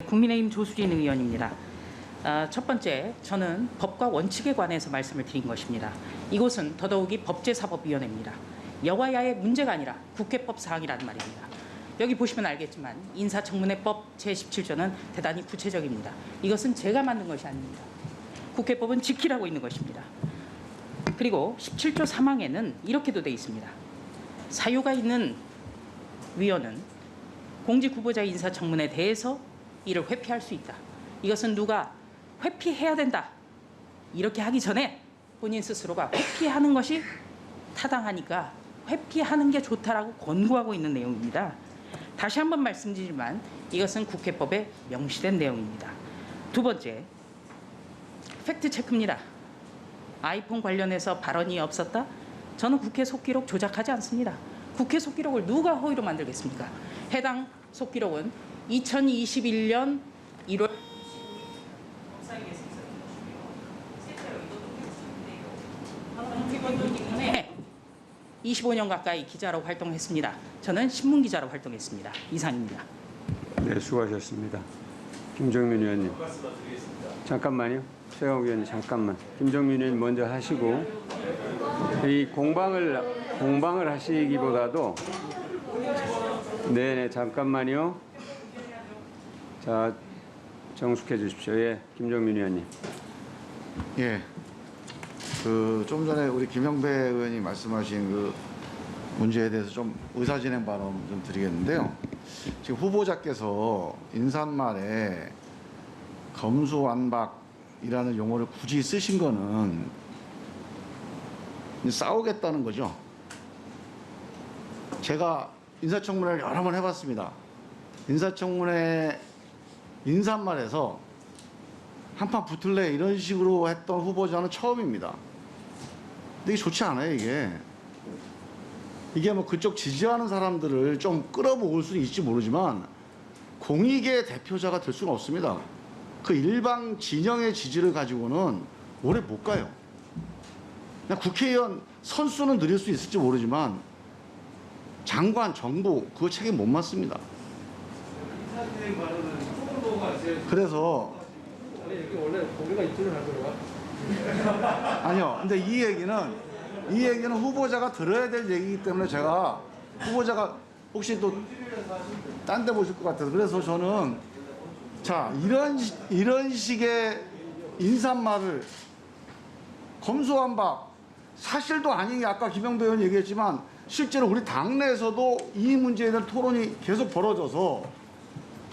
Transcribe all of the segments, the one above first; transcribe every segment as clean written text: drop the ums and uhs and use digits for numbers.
국민의힘 조수진 의원입니다. 첫 번째, 저는 법과 원칙에 관해서 말씀을 드린 것입니다. 이곳은 더더욱이 법제사법위원회입니다. 여와야의 문제가 아니라 국회법 사항이라는 말입니다. 여기 보시면 알겠지만 인사청문회법 제17조는 대단히 구체적입니다. 이것은 제가 만든 것이 아닙니다. 국회법은 지키라고 있는 것입니다. 그리고 17조 3항에는 이렇게도 되어 있습니다. 사유가 있는 위원은 공직 후보자 인사청문에 대해서 이를 회피할 수 있다. 이것은 누가 회피해야 된다 이렇게 하기 전에 본인 스스로가 회피하는 것이 타당하니까 회피하는 게 좋다라고 권고하고 있는 내용입니다. 다시 한번 말씀드리지만 이것은 국회법에 명시된 내용입니다. 두 번째, 팩트체크입니다. 아이폰 관련해서 발언이 없었다? 저는 국회 속기록 조작하지 않습니다. 국회 속기록을 누가 허위로 만들겠습니까? 해당 속기록은 2021년 1월 25년 가까이 기자로 활동했습니다. 저는 신문 기자로 활동했습니다. 이상입니다. 네, 수고하셨습니다. 김정민 의원님. 잠깐만요. 최강욱 의원님 잠깐만. 김정민 의원님 먼저 하시고 이 공방을 하시기보다도 네네 잠깐만요. 자 정숙해 주십시오. 예, 김정민 의원님. 예. 좀 전에 우리 김영배 의원이 말씀하신 그 문제에 대해서 좀 의사진행 발언 좀 드리겠는데요. 지금 후보자께서 인사말에 검수완박이라는 용어를 굳이 쓰신 거는 싸우겠다는 거죠. 제가 인사청문회를 여러 번 해봤습니다. 인사청문회 인사말에서 한판 붙을래 이런 식으로 했던 후보자는 처음입니다. 근데 이게 좋지 않아요, 이게 뭐 그쪽 지지하는 사람들을 좀 끌어모을 수는 있을지 모르지만 공익의 대표자가 될 수는 없습니다. 그 일방 진영의 지지를 가지고는 오래 못 가요. 그냥 국회의원 선수는 늘릴 수 있을지 모르지만 장관, 정부 그거 책임 못 맡습니다. 그래서 원래 고개가 이쪽으로 갈 거야? 아니요. 근데 이 얘기는 후보자가 들어야 될 얘기이기 때문에 제가 후보자가 혹시 또 딴 데 보실 것 같아서 그래서 저는 자 이런 식의 인사말을 검수완박 사실도 아닌 게 아까 김영배 의원이 얘기했지만 실제로 우리 당내에서도 이 문제에 대한 토론이 계속 벌어져서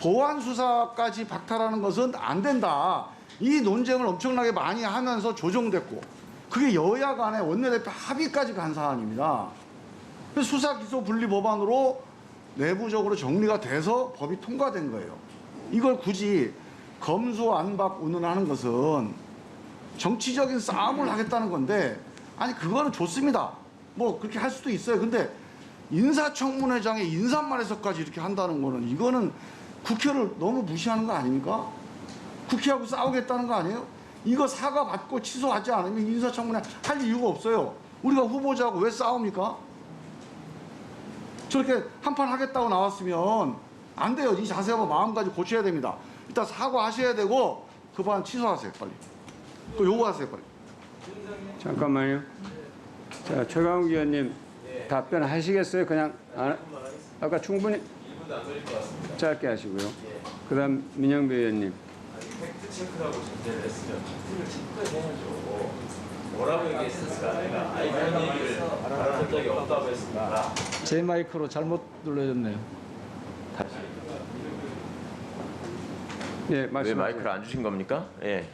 보안 수사까지 박탈하는 것은 안 된다. 이 논쟁을 엄청나게 많이 하면서 조정됐고 그게 여야 간의 원내대표 합의까지 간 사안입니다. 그래서 수사 기소 분리 법안으로 내부적으로 정리가 돼서 법이 통과된 거예요. 이걸 굳이 검수완박 운운하는 것은 정치적인 싸움을 하겠다는 건데 아니 그거는 좋습니다. 뭐 그렇게 할 수도 있어요. 근데 인사청문회장의 인사말에서까지 이렇게 한다는 거는 이거는 국회를 너무 무시하는 거 아닙니까? 국회하고 싸우겠다는 거 아니에요? 이거 사과받고 취소하지 않으면 인사청문회 할 이유가 없어요. 우리가 후보자하고 왜 싸웁니까? 저렇게 한판 하겠다고 나왔으면 안 돼요. 이 자세와 마음가짐 고쳐야 됩니다. 일단 사과하셔야 되고 그 반 취소하세요. 빨리. 또 요구하세요. 빨리. 잠깐만요. 자 최강욱 의원님 답변하시겠어요? 그냥 아까 충분히 짧게 하시고요. 그다음 민영배 의원님. 팩트 체크라고 전제를 했으면 팩트를 체크해야죠. 뭐라고 얘기했습니까? 내가 아이폰 얘기를 발언한 적이 없다고 했습니까? 제 마이크로 잘못 눌러졌네요. 다시. 예, 왜 말씀하세요. 마이크를 안 주신 겁니까? 예.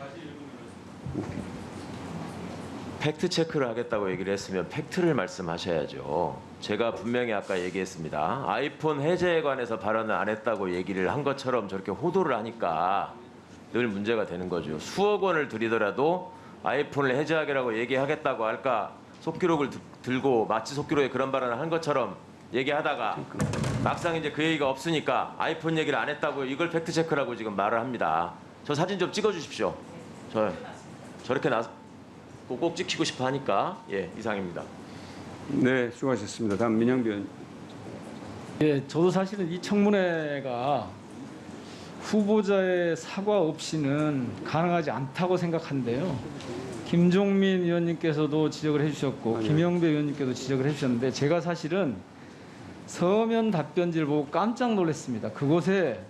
팩트 체크를 하겠다고 얘기를 했으면 팩트를 말씀하셔야죠. 제가 분명히 아까 얘기했습니다. 아이폰 해제에 관해서 발언을 안 했다고 얘기를 한 것처럼 저렇게 호도를 하니까 늘 문제가 되는 거죠. 수억 원을 들이더라도 아이폰을 해제하기라고 얘기하겠다고 할까 속기록을 들고 마치 속기록에 그런 발언을 한 것처럼 얘기하다가 막상 이제 그 얘기가 없으니까 아이폰 얘기를 안 했다고 이걸 팩트 체크라고 지금 말을 합니다. 저 사진 좀 찍어 주십시오. 저렇게 꼭 찍히고 싶어 하니까 예, 이상입니다. 네, 수고하셨습니다. 다음 민영배 의원. 예, 저도 사실은 이 청문회가 후보자의 사과 없이는 가능하지 않다고 생각하는데요. 김종민 의원님께서도 지적을 해주셨고 김영배 의원님께도 지적을 해주셨는데 제가 사실은 서면 답변지를 보고 깜짝 놀랐습니다. 그곳에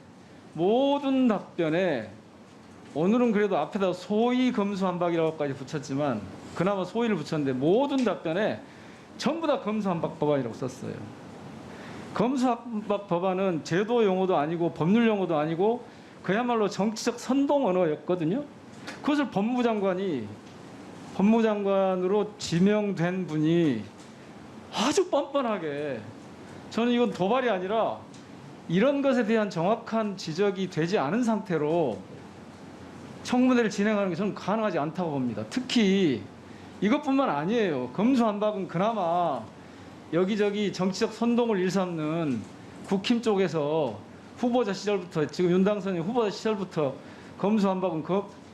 모든 답변에 오늘은 그래도 앞에다 소위 검수한박이라고까지 붙였지만 그나마 소위를 붙였는데 모든 답변에 전부 다 검수한박 법안이라고 썼어요. 검수한박 법안은 제도 용어도 아니고 법률 용어도 아니고 그야말로 정치적 선동 언어였거든요. 그것을 법무장관으로 지명된 분이 아주 뻔뻔하게 저는 이건 도발이 아니라 이런 것에 대한 정확한 지적이 되지 않은 상태로 청문회를 진행하는 게 저는 가능하지 않다고 봅니다. 특히 이것뿐만 아니에요. 검수한박은 그나마 여기저기 정치적 선동을 일삼는 국힘 쪽에서 후보자 시절부터 지금 윤당선이 후보자 시절부터 검수한박은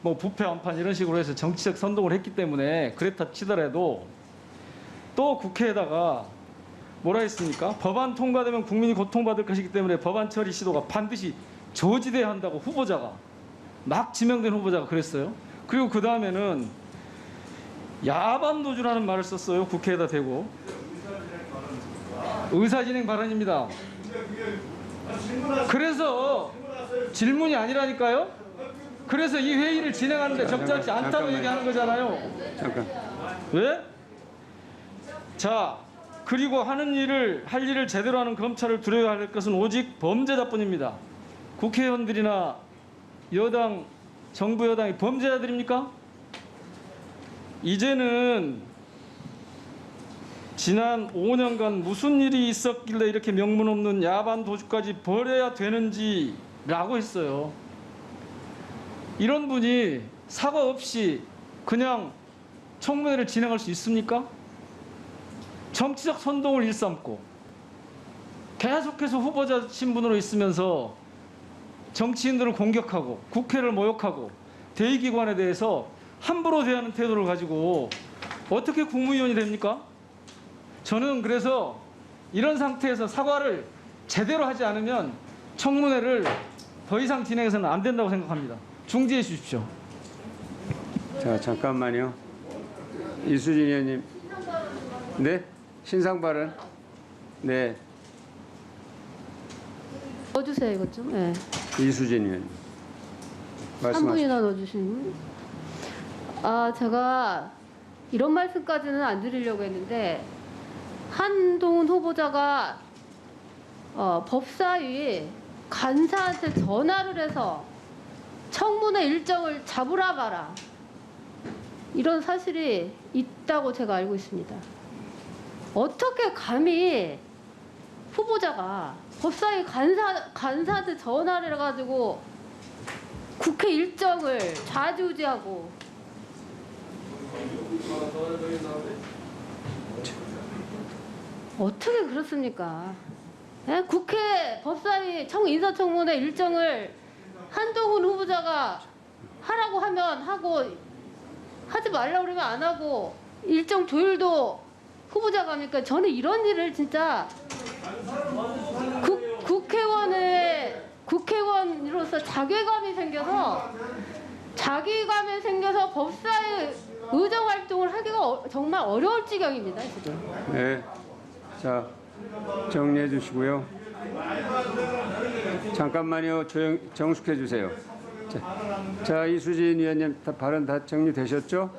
뭐 부패 완판 이런 식으로 해서 정치적 선동을 했기 때문에 그랬다 치더라도 또 국회에다가 뭐라 했습니까? 법안 통과되면 국민이 고통받을 것이기 때문에 법안 처리 시도가 반드시 저지돼야 한다고 후보자가 막 지명된 후보자가 그랬어요. 그리고 그 다음에는 야반 노주라는 말을 썼어요. 국회에다 대고. 의사진행 발언입니다. 그래서 질문이 아니라니까요. 그래서 이 회의를 진행하는데 적절치 않다고 잠깐만요. 얘기하는 거잖아요. 잠깐. 왜? 자, 그리고 할 일을 제대로 하는 검찰을 두려워할 것은 오직 범죄자뿐입니다. 국회의원들이나 여당, 정부 여당이 범죄자들입니까? 이제는 지난 5년간 무슨 일이 있었길래 이렇게 명분 없는 야반 도주까지 벌여야 되는지라고 했어요. 이런 분이 사과 없이 그냥 청문회를 진행할 수 있습니까? 정치적 선동을 일삼고 계속해서 후보자 신분으로 있으면서 정치인들을 공격하고 국회를 모욕하고 대의기관에 대해서 함부로 대하는 태도를 가지고 어떻게 국무위원이 됩니까? 저는 그래서 이런 상태에서 사과를 제대로 하지 않으면 청문회를 더 이상 진행해서는 안 된다고 생각합니다. 중지해 주십시오. 자, 잠깐만요. 이수진 의원님. 네? 신상 발언. 네. 넣어주세요 이것 좀. 네. 이수진 의원님. 한 말씀하십시오. 분이나 넣어주시면. 아 제가 이런 말씀까지는 안 드리려고 했는데 한동훈 후보자가 법사위 간사한테 전화를 해서 청문회 일정을 잡으라 봐라 이런 사실이 있다고 제가 알고 있습니다. 어떻게 감히 후보자가 법사위 간사한테 전화를 해가지고 국회 일정을 좌지우지하고 어떻게 그렇습니까? 예? 국회 법사위 인사청문회 일정을 한동훈 후보자가 하라고 하면 하고 하지 말라고 그러면 안 하고 일정 조율도 후보자가 합니까? 저는 이런 일을 진짜 국회의원으로서 자괴감이 생겨서 법사위 의정 활동을 하기가 정말 어려울 지경입니다, 지금. 네. 자, 정리해 주시고요. 잠깐만요. 정숙해 주세요. 자, 이수진 의원님 발언 다 정리되셨죠?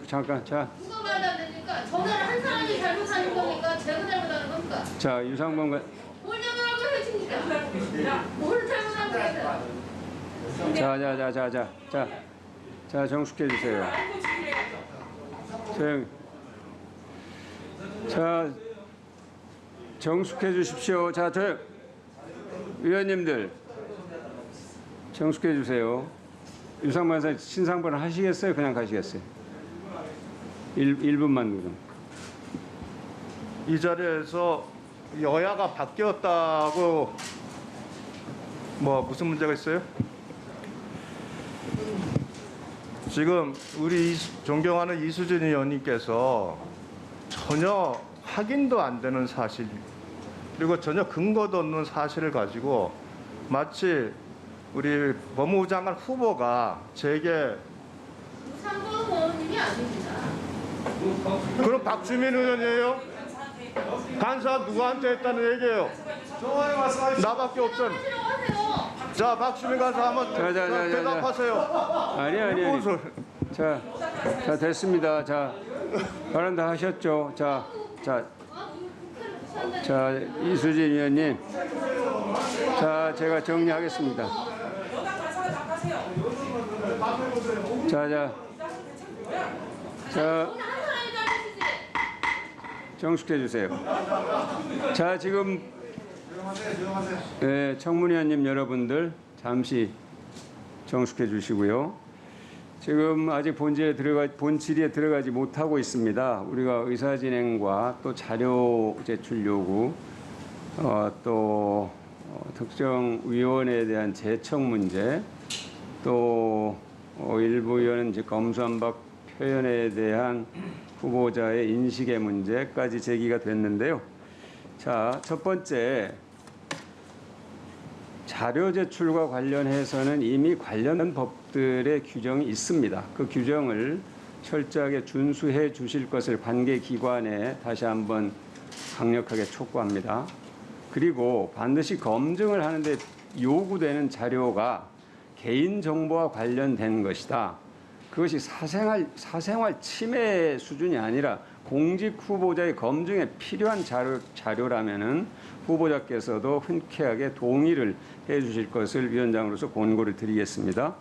잠깐. 자. 누가 말도 안 되니까 전화를 한 사람이 잘못하는 겁니까? 제가 잘못하는 겁니까? 자, 유상범 뭘 잘못하고 해주니까? 뭘 잘못한 거예요? 자, 정숙해 주세요. 자, 정숙해 주십시오. 자, 의원님들 정숙해 주세요. 유상범 의사 신상 발언 하시겠어요? 그냥 가시겠어요? 1분만 좀. 이 자리에서 여야가 바뀌었다고 무슨 문제가 있어요? 지금 우리 존경하는 이수진 의원님께서 전혀 확인도 안 되는 사실 그리고 전혀 근거도 없는 사실을 가지고 마치 우리 법무부 장관 후보가 제게 상권 의원님이 아닙니다. 그럼 박주민 의원이에요? 간사 누구한테 했다는 얘기예요? 나밖에 없잖아. 하세요. 자, 박주민 간사 한번 대답하세요. 아니. 무슨 자 됐습니다. 자 발언 다 하셨죠. 자 이수진 의원님. 자 제가 정리하겠습니다. 자 정숙해 주세요. 자 지금 네, 청문위원님 여러분들 잠시 정숙해 주시고요. 지금 아직 본질에 들어가지 못하고 있습니다. 우리가 의사진행과 또 자료 제출 요구, 또 특정 위원에 대한 제청 문제, 또 일부 의원은 이제 검수완박 표현에 대한 후보자의 인식의 문제까지 제기가 됐는데요. 자, 첫 번째. 자료 제출과 관련해서는 이미 관련 법들의 규정이 있습니다. 그 규정을 철저하게 준수해 주실 것을 관계기관에 다시 한번 강력하게 촉구합니다. 그리고 반드시 검증을 하는데 요구되는 자료가 개인정보와 관련된 것이다. 그것이 사생활 침해 수준이 아니라 공직 후보자의 검증에 필요한 자료라면은 후보자께서도 흔쾌하게 동의를 해 주실 것을 위원장으로서 권고를 드리겠습니다.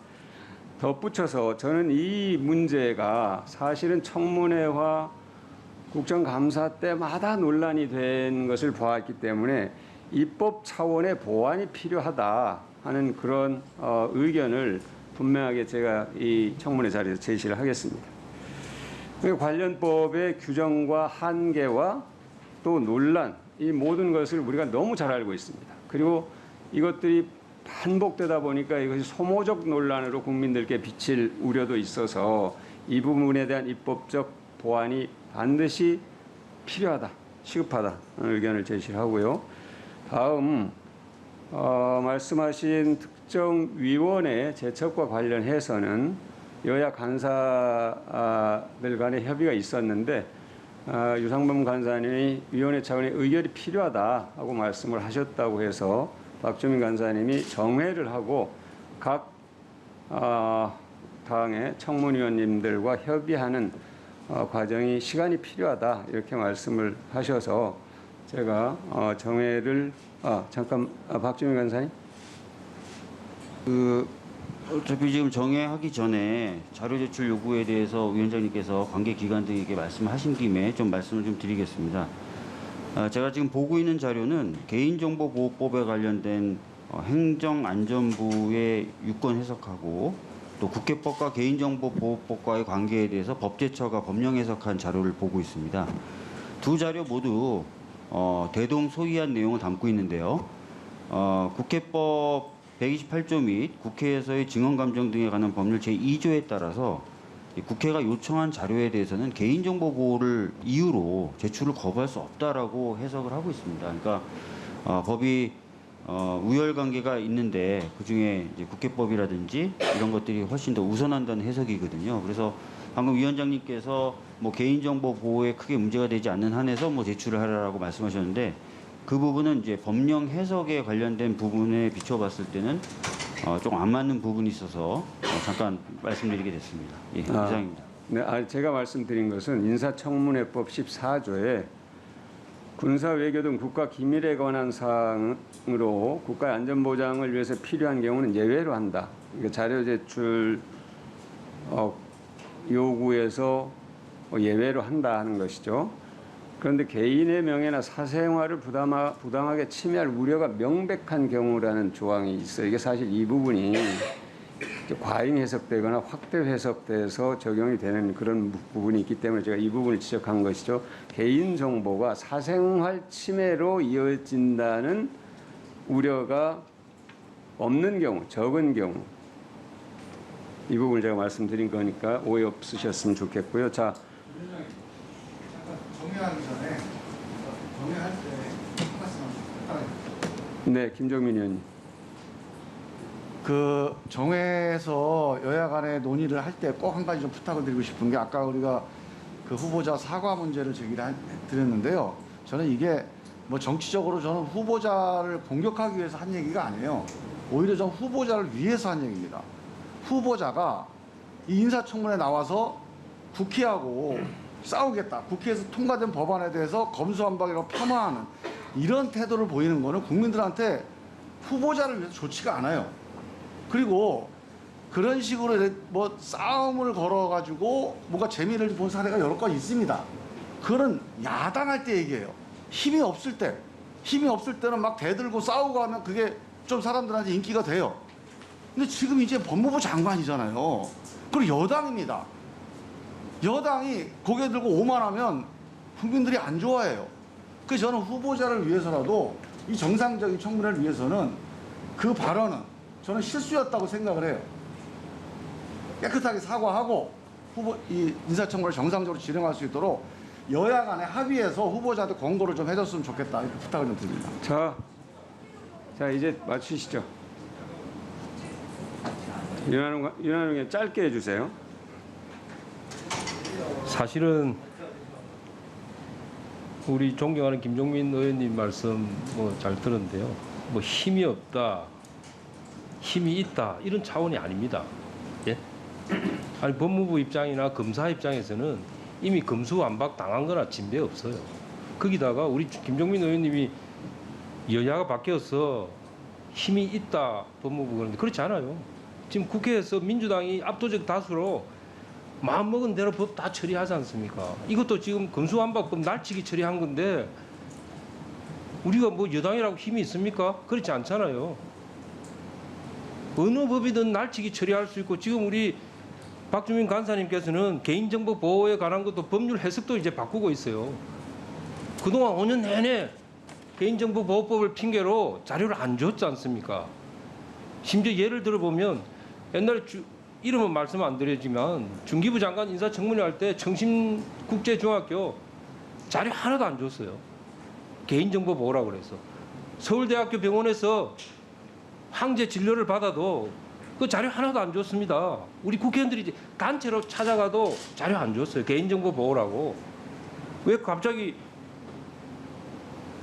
덧붙여서 저는 이 문제가 사실은 청문회와 국정감사 때마다 논란이 된 것을 보았기 때문에 입법 차원의 보완이 필요하다 하는 그런 의견을 분명하게 제가 이 청문회 자리에서 제시를 하겠습니다. 관련 법의 규정과 한계와 또 논란, 이 모든 것을 우리가 너무 잘 알고 있습니다. 그리고 이것들이 반복되다 보니까 이것이 소모적 논란으로 국민들께 비칠 우려도 있어서 이 부분에 대한 입법적 보완이 반드시 필요하다, 시급하다 하는 의견을 제시하고요. 다음 말씀하신 특정 위원회 제척과 관련해서는 여야 간사들 간의 협의가 있었는데 유상범 간사님이 위원회 차원의 의결이 필요하다고 말씀을 하셨다고 해서 박주민 간사님이 정회를 하고 각 당의 청문위원님들과 협의하는 과정이 시간이 필요하다 이렇게 말씀을 하셔서 제가 정회를 박주민 간사님. 어차피 지금 정회하기 전에 자료 제출 요구에 대해서 위원장님께서 관계기관들에게 말씀하신 김에 좀 말씀을 좀 드리겠습니다. 제가 지금 보고 있는 자료는 개인정보보호법에 관련된 행정안전부의 유권 해석하고 또 국회법과 개인정보보호법과의 관계에 대해서 법제처가 법령 해석한 자료를 보고 있습니다. 두 자료 모두 대동소이한 내용을 담고 있는데요. 국회법 128조 및 국회에서의 증언감정 등에 관한 법률 제2조에 따라서 국회가 요청한 자료에 대해서는 개인정보 보호를 이유로 제출을 거부할 수 없다라고 해석을 하고 있습니다. 그러니까 법이 우열관계가 있는데 그중에 이제 국회법이라든지 이런 것들이 훨씬 더 우선한다는 해석이거든요. 그래서 방금 위원장님께서 뭐 개인정보 보호에 크게 문제가 되지 않는 한에서 뭐 제출을 하라고 말씀하셨는데 그 부분은 이제 법령 해석에 관련된 부분에 비춰봤을 때는 좀 안 맞는 부분이 있어서 잠깐 말씀드리게 됐습니다. 예, 이상입니다. 네, 제가 말씀드린 것은 인사청문회법 14조에 군사 외교 등 국가 기밀에 관한 사항으로 국가의 안전 보장을 위해서 필요한 경우는 예외로 한다. 그러니까 자료 제출 요구에서 예외로 한다 하는 것이죠. 그런데 개인의 명예나 사생활을 부당하게 침해할 우려가 명백한 경우라는 조항이 있어요. 이게 사실 이 부분이 과잉 해석되거나 확대 해석돼서 적용이 되는 그런 부분이 있기 때문에 제가 이 부분을 지적한 것이죠. 개인 정보가 사생활 침해로 이어진다는 우려가 없는 경우, 적은 경우 이 부분을 제가 말씀드린 거니까 오해 없으셨으면 좋겠고요. 자. 정리하기 전에 정리할 때 한 말씀. 네, 김정민 의원님. 그 정회에서 여야 간의 논의를 할 때 꼭 한 가지 좀 부탁을 드리고 싶은 게 아까 우리가 그 후보자 사과 문제를 드렸는데요. 저는 이게 뭐 정치적으로 저는 후보자를 공격하기 위해서 한 얘기가 아니에요. 오히려 전 후보자를 위해서 한 얘기입니다. 후보자가 이 인사청문회에 나와서 국회하고 싸우겠다. 국회에서 통과된 법안에 대해서 검수완박이라고 폄하하는 이런 태도를 보이는 거는 국민들한테 후보자를 위해서 좋지가 않아요. 그리고 그런 식으로 뭐 싸움을 걸어가지고 뭔가 재미를 본 사례가 여러 건 있습니다. 그거는 야당할 때 얘기예요. 힘이 없을 때는 막 대들고 싸우고 하면 그게 좀 사람들한테 인기가 돼요. 근데 지금 이제 법무부 장관이잖아요. 그리고 여당입니다. 여당이 고개 들고 오만하면 국민들이 안 좋아해요. 그래서 저는 후보자를 위해서라도 이 정상적인 청문회를 위해서는 그 발언은 저는 실수였다고 생각을 해요. 깨끗하게 사과하고 이 인사청문회를 정상적으로 진행할 수 있도록 여야 간에 합의해서 후보자한테 권고를 좀 해줬으면 좋겠다 이렇게 부탁을 좀 드립니다. 자 이제 마치시죠. 윤한홍 의원 짧게 해주세요. 사실은 우리 존경하는 김종민 의원님 말씀 뭐 잘 들었는데요. 뭐 힘이 없다, 힘이 있다 이런 차원이 아닙니다. 예? 아니 법무부 입장이나 검사 입장에서는 이미 검수완박 당한 거나 진배 없어요. 거기다가 우리 김종민 의원님이 여야가 바뀌어서 힘이 있다 법무부 그런데 그렇지 않아요. 지금 국회에서 민주당이 압도적 다수로 마음먹은 대로 법 다 처리하지 않습니까? 이것도 지금 검수완박법 날치기 처리한 건데 우리가 뭐 여당이라고 힘이 있습니까? 그렇지 않잖아요. 어느 법이든 날치기 처리할 수 있고 지금 우리 박주민 간사님께서는 개인정보 보호에 관한 것도 법률 해석도 이제 바꾸고 있어요. 그동안 5년 내내 개인정보 보호법을 핑계로 자료를 안 줬지 않습니까? 심지어 예를 들어보면 옛날에 이름은 말씀 안 드리지만 중기부 장관 인사청문회 할 때 청심국제중학교 자료 하나도 안 줬어요. 개인정보 보호라고 그래서. 서울대학교 병원에서 황제 진료를 받아도 그 자료 하나도 안 줬습니다. 우리 국회의원들이 단체로 찾아가도 자료 안 줬어요. 개인정보 보호라고. 왜 갑자기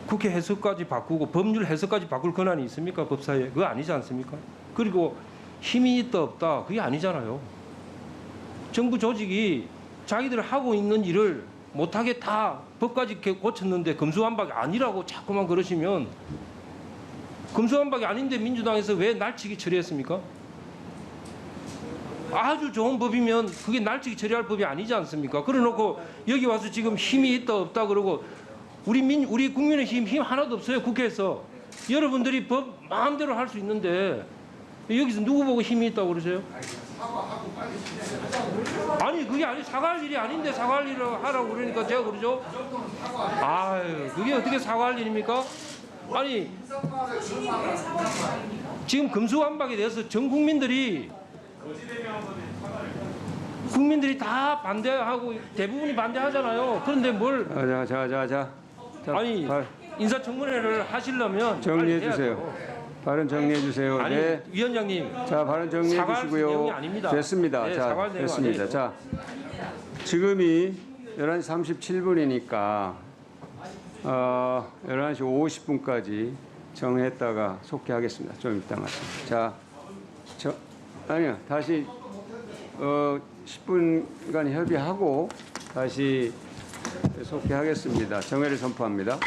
국회 해석까지 바꾸고 법률 해석까지 바꿀 권한이 있습니까? 법사위에. 그거 아니지 않습니까? 그리고 힘이 있다 없다 그게 아니잖아요. 정부 조직이 자기들 하고 있는 일을 못하게 다 법까지 고쳤는데 검수완박이 아니라고 자꾸만 그러시면 검수완박이 아닌데 민주당에서 왜 날치기 처리했습니까? 아주 좋은 법이면 그게 날치기 처리할 법이 아니지 않습니까? 그래놓고 여기 와서 지금 힘이 있다 없다 그러고 우리 국민의힘 힘 하나도 없어요. 국회에서. 여러분들이 법 마음대로 할 수 있는데 여기서 누구 보고 힘이 있다고 그러세요? 아니 그게 아니 사과할 일이 아닌데 사과할 일을 하라고 그러니까 제가 그러죠. 아유 그게 어떻게 사과할 일입니까? 아니 지금 검수완박에 대해서 전 국민들이 다 반대하고 대부분이 반대하잖아요. 그런데 뭘? 아니 인사청문회를 하시려면 정리해 주세요. 발언 정리해 주세요. 아니 네. 위원장님. 자 발언 정리해 사과할 주시고요. 내용이 아닙니다. 됐습니다. 네, 자 사과할 내용 됐습니다. 아니에요. 자 지금이 11시 37분이니까 11시 50분까지 정했다가 속개하겠습니다. 좀 이따 말씀. 아니요 다시 10분간 협의하고 다시 속개하겠습니다. 정회를 선포합니다.